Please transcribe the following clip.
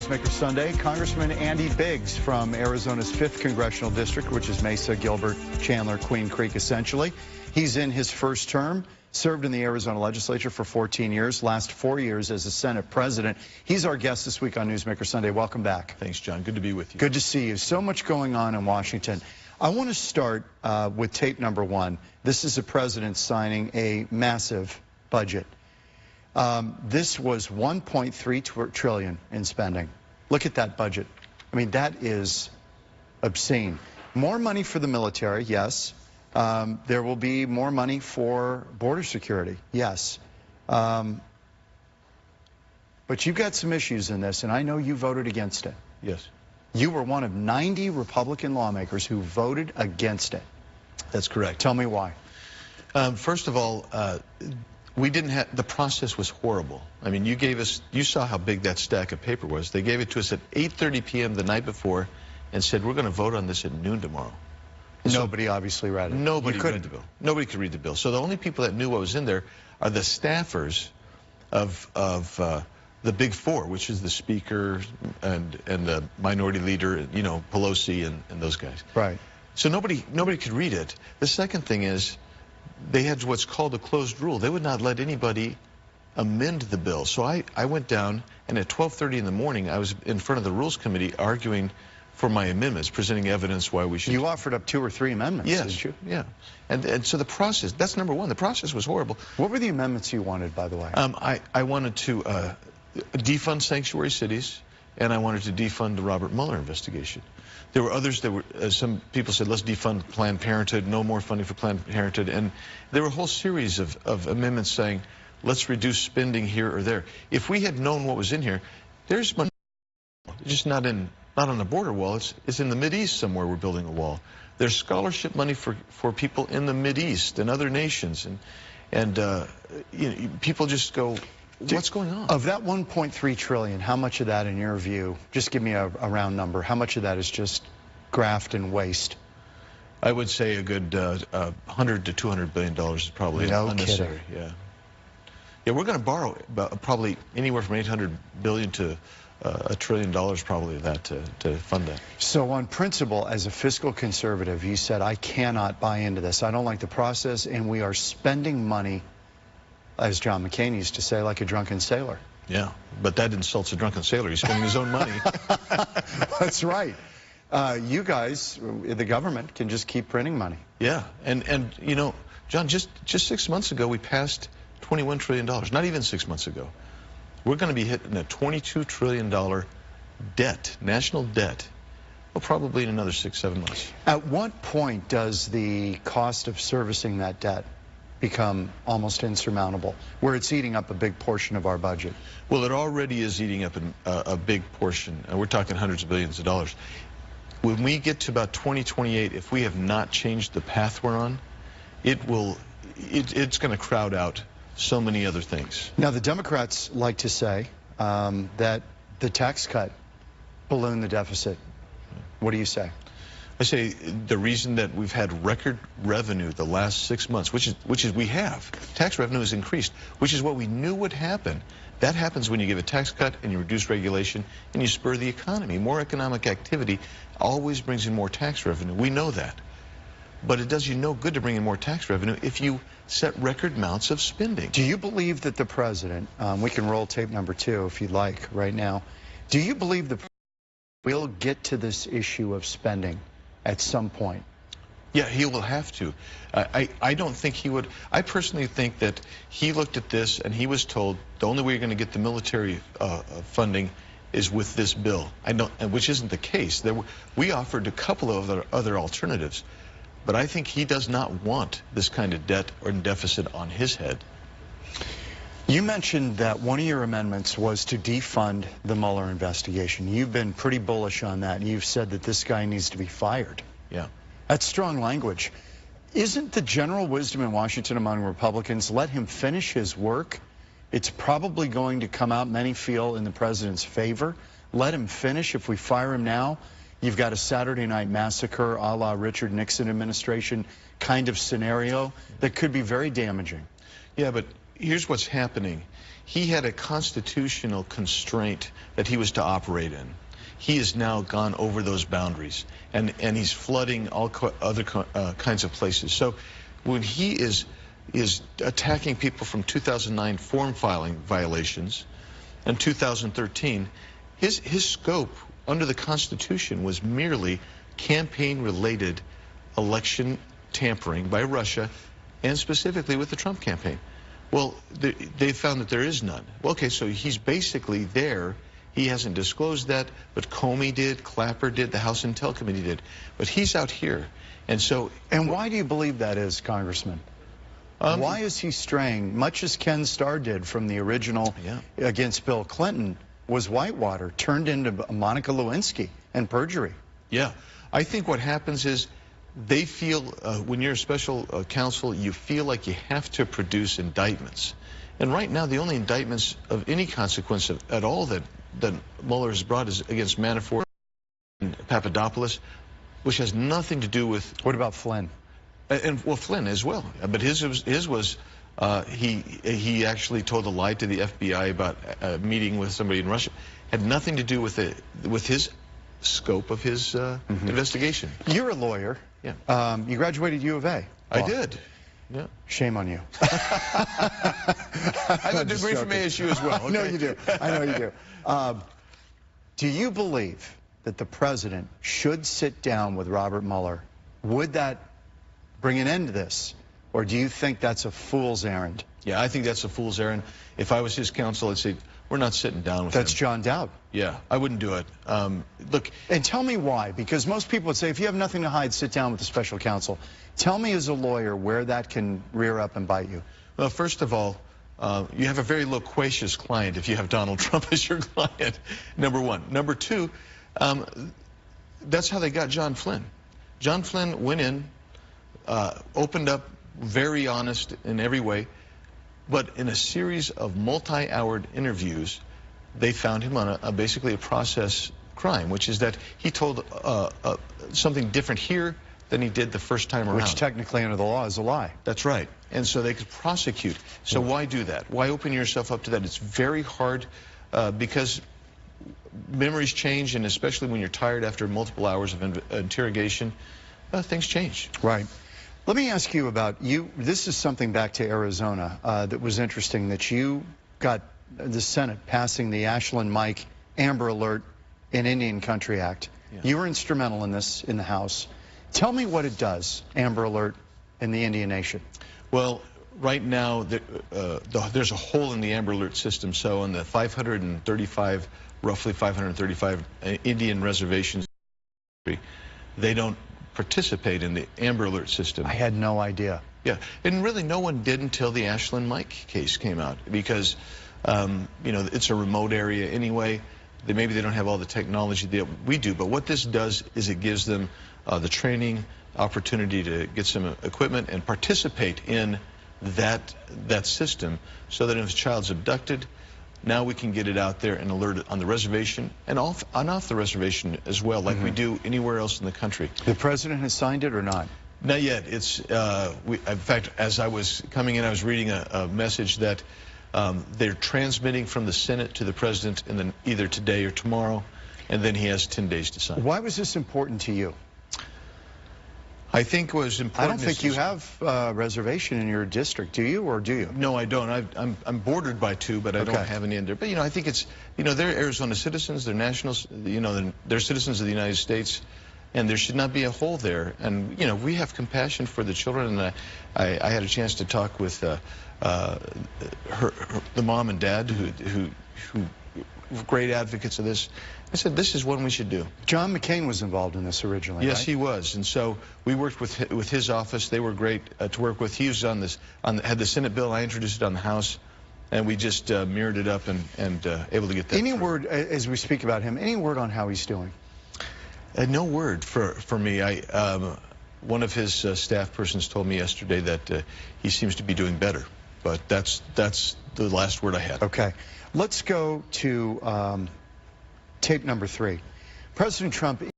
Newsmaker Sunday. Congressman Andy Biggs from Arizona's 5th Congressional District, which is Mesa, Gilbert, Chandler, Queen Creek, essentially. He's in his first term, served in the Arizona legislature for 14 years, last 4 years as a Senate president. He's our guest this week on Newsmaker Sunday. Welcome back. Thanks, John. Good to be with you. Good to see you. So much going on in Washington. I want to start with tape number one. This is the president signing a massive budget. This was $1.3 trillion in spending. Look at that budget. I mean, that is obscene. More money for the military, yes. There will be more money for border security, yes. But you've got some issues in this, and I know you voted against it. Yes. You were one of 90 Republican lawmakers who voted against it. That's correct. Tell me why. First of all, we didn't have, the process was horrible. I mean, you saw how big that stack of paper was. They gave it to us at 8:30 p.m. the night before and said, we're going to vote on this at noon tomorrow. Nobody obviously read it. Nobody read the bill. Nobody could read the bill. So the only people that knew what was in there are the staffers of the big four, which is the speaker and the minority leader, you know, Pelosi and those guys. Right. So nobody could read it. The second thing is they had what's called a closed rule. They would not let anybody amend the bill. So I went down, and at 12:30 in the morning, I was in front of the Rules Committee arguing for my amendments, presenting evidence why we should. You offered up 2 or 3 amendments, yes, didn't you? Yeah. And so the process, that's number one. The process was horrible. What were the amendments you wanted, by the way? I wanted to defund sanctuary cities, and I wanted to defund the Robert Mueller investigation. There were others that were, some people said, let's defund Planned Parenthood, no more funding for Planned Parenthood. And there were a whole series of amendments saying, let's reduce spending here or there. If we had known what was in here, there's money, just not on the border wall, it's in the Mideast somewhere we're building a wall. There's scholarship money for people in the Mideast and other nations. And you know, people just go, what's going on? Of that $1.3 trillion, how much of that, in your view, just give me a round number, how much of that is just graft and waste? I would say a good $100 to $200 billion is probably unnecessary. Kidding. Yeah. Yeah, we're going to borrow probably anywhere from $800 billion to $1 trillion probably of that to fund that. So on principle, as a fiscal conservative, you said, I cannot buy into this. I don't like the process, and we are spending money, as John McCain used to say, like a drunken sailor. Yeah, but that insults a drunken sailor. He's spending his own money. That's right. You guys, the government, can just keep printing money. Yeah, and you know, John, just 6 months ago, we passed $21 trillion. Not even 6 months ago. We're going to be hitting a $22 trillion debt, national debt, well, probably in another 6-7 months. At what point does the cost of servicing that debt become almost insurmountable, where it's eating up a big portion of our budget? Well, it already is eating up a big portion. We're talking hundreds of billions of dollars. When we get to about 2028, if we have not changed the path we're on, it's going to crowd out so many other things. Now, the Democrats like to say that the tax cut ballooned the deficit. What do you say? I say the reason that we've had record revenue the last 6 months, which is we have. Tax revenue has increased, which is what we knew would happen. That happens when you give a tax cut and you reduce regulation and you spur the economy. More economic activity always brings in more tax revenue. We know that. But it does you no good to bring in more tax revenue if you set record amounts of spending. Do you believe that the president, we can roll tape number 2 if you'd like right now, do you believe the president will get to this issue of spending at some point? Yeah, he will have to. I don't think he would. I personally think that he looked at this and he was told the only way you're going to get the military funding is with this bill. Which isn't the case. We offered a couple of other alternatives. But I think he does not want this kind of debt or deficit on his head. You mentioned that one of your amendments was to defund the Mueller investigation. You've been pretty bullish on that, and you've said that this guy needs to be fired. Yeah. That's strong language. Isn't the general wisdom in Washington among Republicans, let him finish his work? It's probably going to come out, many feel, in the president's favor. Let him finish. If we fire him now, you've got a Saturday night massacre a la Richard Nixon administration kind of scenario that could be very damaging. Yeah, but here's what's happening. he had a constitutional constraint that he was to operate in. He has now gone over those boundaries, and he's flooding all other kinds of places. So when he is attacking people from 2009 form filing violations and 2013, his scope under the Constitution was merely campaign-related election tampering by Russia, and specifically with the Trump campaign. Well, they found that there is none. Well, okay, so he's basically there. He hasn't disclosed that, but Comey did, Clapper did, the House Intel Committee did. But he's out here. And so... And why do you believe that is, Congressman? Why is he straying, much as Ken Starr did from the original against Bill Clinton, was Whitewater, turned into Monica Lewinsky and perjury? Yeah. I think what happens is they feel, when you're a special counsel, you feel like you have to produce indictments. And right now, the only indictments of any consequence at all that Mueller has brought is against Manafort and Papadopoulos, which has nothing to do with... What about Flynn? And well, Flynn as well. But his was he actually told a lie to the FBI about a meeting with somebody in Russia. Had nothing to do with his scope of his investigation. You're a lawyer. Yeah. You graduated U of A. I did. Yeah. Shame on you. I have a degree from ASU as well. Okay? I know you do. I know you do. Do you believe that the president should sit down with Robert Mueller? Would that bring an end to this? Or do you think that's a fool's errand? Yeah, I think that's a fool's errand. If I was his counsel, I'd say, we're not sitting down with him. That's John Dowd. Yeah, I wouldn't do it. Look. And tell me why, because most people would say, if you have nothing to hide, sit down with the special counsel. Tell me as a lawyer where that can rear up and bite you. Well, first of all, you have a very loquacious client if you have Donald Trump as your client, number one. Number two, that's how they got John Flynn. John Flynn went in, opened up, very honest in every way, but in a series of multi-hour interviews, they found him on basically a process crime, which is that he told something different here than he did the first time around. Which technically under the law is a lie. That's right. And so they could prosecute. So why do that? Why open yourself up to that? It's very hard because memories change, and especially when you're tired after multiple hours of interrogation, things change. Right. Let me ask you about you. This is something back to Arizona that was interesting, that you got the Senate passing the Ashland Mike Amber Alert in Indian Country Act. Yeah. You were instrumental in this in the House. Tell me what it does, Amber Alert, in the Indian Nation. Well, right now, there's a hole in the Amber Alert system. So on the 535, roughly 535 Indian reservations, they don't participate in the Amber Alert system. I had no idea. Yeah, and really no one did until the Ashland Mike case came out, because you know, it's a remote area anyway. Maybe they don't have all the technology that we do, but what this does is it gives them the training, opportunity to get some equipment and participate in that system, so that if a child's abducted, now we can get it out there and alert it on the reservation and off the reservation as well, like we do anywhere else in the country. The president has signed it or not? Not yet. It's in fact, as I was coming in, I was reading a message that they're transmitting from the Senate to the president, and then either today or tomorrow, and then he has 10 days to sign. Why was this important to you? I think was important. I don't think you have a reservation in your district, do you, or do you? No, I don't. I'm bordered by two, but I don't have any in there. But, you know, I think it's, you know, they're Arizona citizens, they're nationals, you know, they're citizens of the United States, and there should not be a hole there. And, you know, we have compassion for the children, and I had a chance to talk with the mom and dad who were great advocates of this. I said, this is one we should do. John McCain was involved in this originally, Yes, right? he was. And so we worked with his office. They were great to work with. He was on this, had the Senate bill. I introduced it on the House, and we just mirrored it up and able to get that Any through. word, as we speak about him, any word on how he's doing? No word for me. One of his staff persons told me yesterday that he seems to be doing better. But that's the last word I had. Okay. Let's go to tape number 3. President Trump